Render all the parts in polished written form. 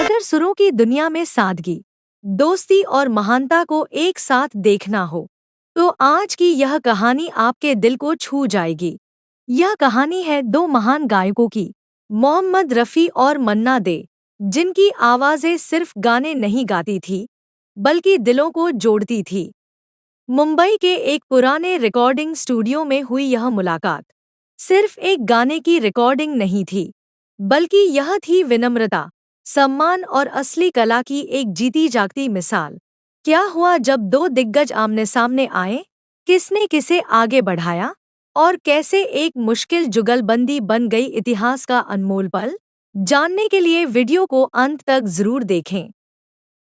अगर सुरों की दुनिया में सादगी, दोस्ती और महानता को एक साथ देखना हो, तो आज की यह कहानी आपके दिल को छू जाएगी। यह कहानी है दो महान गायकों की, मोहम्मद रफ़ी और मन्ना डे, जिनकी आवाज़ें सिर्फ गाने नहीं गाती थी, बल्कि दिलों को जोड़ती थी। मुंबई के एक पुराने रिकॉर्डिंग स्टूडियो में हुई यह मुलाकात सिर्फ एक गाने की रिकॉर्डिंग नहीं थी, बल्कि यह थी विनम्रता, सम्मान और असली कला की एक जीती जागती मिसाल। क्या हुआ जब दो दिग्गज आमने सामने आए? किसने किसे आगे बढ़ाया? और कैसे एक मुश्किल जुगलबंदी बन गई इतिहास का अनमोल पल? जानने के लिए वीडियो को अंत तक जरूर देखें।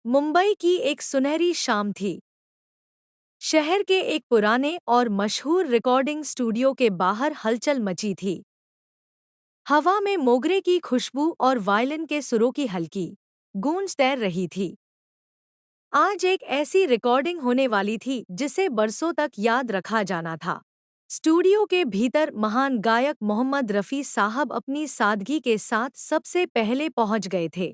मुंबई की एक सुनहरी शाम थी। शहर के एक पुराने और मशहूर रिकॉर्डिंग स्टूडियो के बाहर हलचल मची थी। हवा में मोगरे की खुशबू और वायलिन के सुरों की हल्की गूंज तैर रही थी। आज एक ऐसी रिकॉर्डिंग होने वाली थी जिसे बरसों तक याद रखा जाना था। स्टूडियो के भीतर महान गायक मोहम्मद रफ़ी साहब अपनी सादगी के साथ सबसे पहले पहुंच गए थे।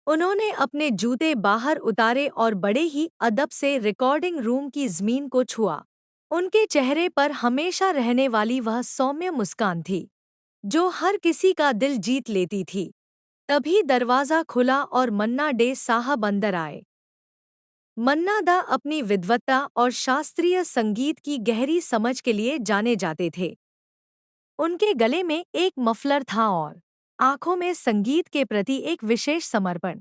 उन्होंने अपने जूते बाहर उतारे और बड़े ही अदब से रिकॉर्डिंग रूम की ज़मीन को छुआ। उनके चेहरे पर हमेशा रहने वाली वह सौम्य मुस्कान थी, जो हर किसी का दिल जीत लेती थी। तभी दरवाज़ा खुला और मन्ना डे साहब अंदर आए। मन्ना दा अपनी विद्वत्ता और शास्त्रीय संगीत की गहरी समझ के लिए जाने जाते थे। उनके गले में एक मफलर था और आंखों में संगीत के प्रति एक विशेष समर्पण।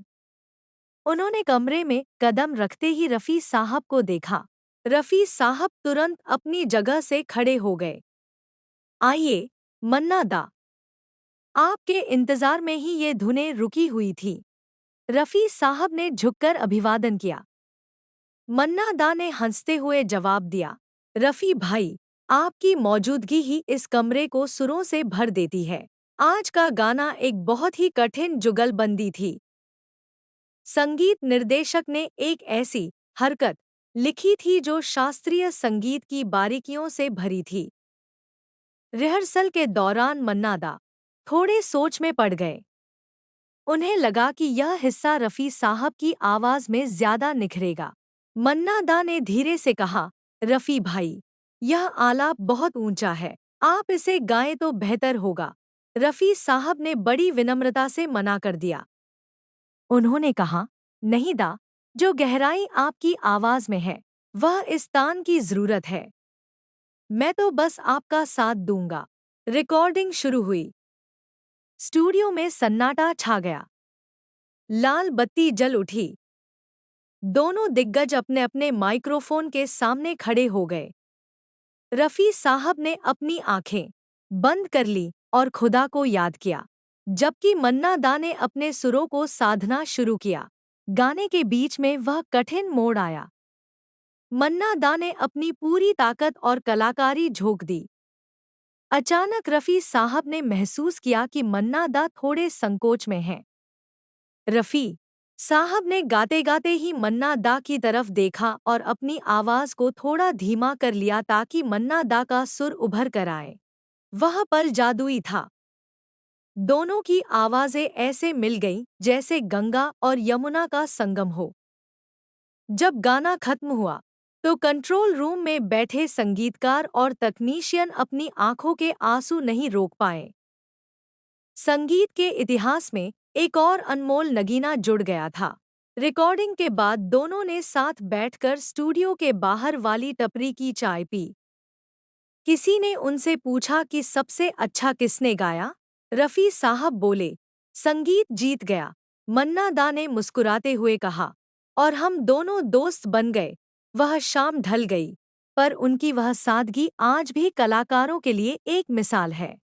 उन्होंने कमरे में कदम रखते ही रफ़ी साहब को देखा। रफ़ी साहब तुरंत अपनी जगह से खड़े हो गए। आइए, मन्ना दा, आपके इंतजार में ही ये धुनें रुकी हुई थी। रफ़ी साहब ने झुककर अभिवादन किया। मन्ना दा ने हंसते हुए जवाब दिया, रफ़ी भाई, आपकी मौजूदगी ही इस कमरे को सुरों से भर देती है। आज का गाना एक बहुत ही कठिन जुगलबंदी थी। संगीत निर्देशक ने एक ऐसी हरकत लिखी थी जो शास्त्रीय संगीत की बारीकियों से भरी थी। रिहर्सल के दौरान मन्ना दा थोड़े सोच में पड़ गए। उन्हें लगा कि यह हिस्सा रफ़ी साहब की आवाज़ में ज़्यादा निखरेगा। मन्ना दा ने धीरे से कहा, रफ़ी भाई, यह आलाप बहुत ऊंचा है, आप इसे गाएं तो बेहतर होगा। रफ़ी साहब ने बड़ी विनम्रता से मना कर दिया। उन्होंने कहा, नहीं दा, जो गहराई आपकी आवाज़ में है, वह इस तान की ज़रूरत है। मैं तो बस आपका साथ दूंगा। रिकॉर्डिंग शुरू हुई। स्टूडियो में सन्नाटा छा गया। लाल बत्ती जल उठी। दोनों दिग्गज अपने अपने माइक्रोफोन के सामने खड़े हो गए। रफ़ी साहब ने अपनी आंखें बंद कर ली और खुदा को याद किया, जबकि मन्ना दा ने अपने सुरों को साधना शुरू किया। गाने के बीच में वह कठिन मोड़ आया। मन्ना दा ने अपनी पूरी ताकत और कलाकारी झोंक दी। अचानक रफ़ी साहब ने महसूस किया कि मन्ना दा थोड़े संकोच में हैं। रफ़ी साहब ने गाते गाते ही मन्ना दा की तरफ देखा और अपनी आवाज़ को थोड़ा धीमा कर लिया ताकि मन्ना दा का सुर उभर कर आए। वह पल जादुई था। दोनों की आवाज़ें ऐसे मिल गईं जैसे गंगा और यमुना का संगम हो। जब गाना खत्म हुआ, तो कंट्रोल रूम में बैठे संगीतकार और तकनीशियन अपनी आंखों के आंसू नहीं रोक पाए। संगीत के इतिहास में एक और अनमोल नगीना जुड़ गया था। रिकॉर्डिंग के बाद दोनों ने साथ बैठकर स्टूडियो के बाहर वाली टपरी की चाय पी। किसी ने उनसे पूछा कि सबसे अच्छा किसने गाया? रफ़ी साहब बोले, संगीत जीत गया। मन्ना दा ने मुस्कुराते हुए कहा, और हम दोनों दोस्त बन गए। वह शाम ढल गई, पर उनकी वह सादगी आज भी कलाकारों के लिए एक मिसाल है।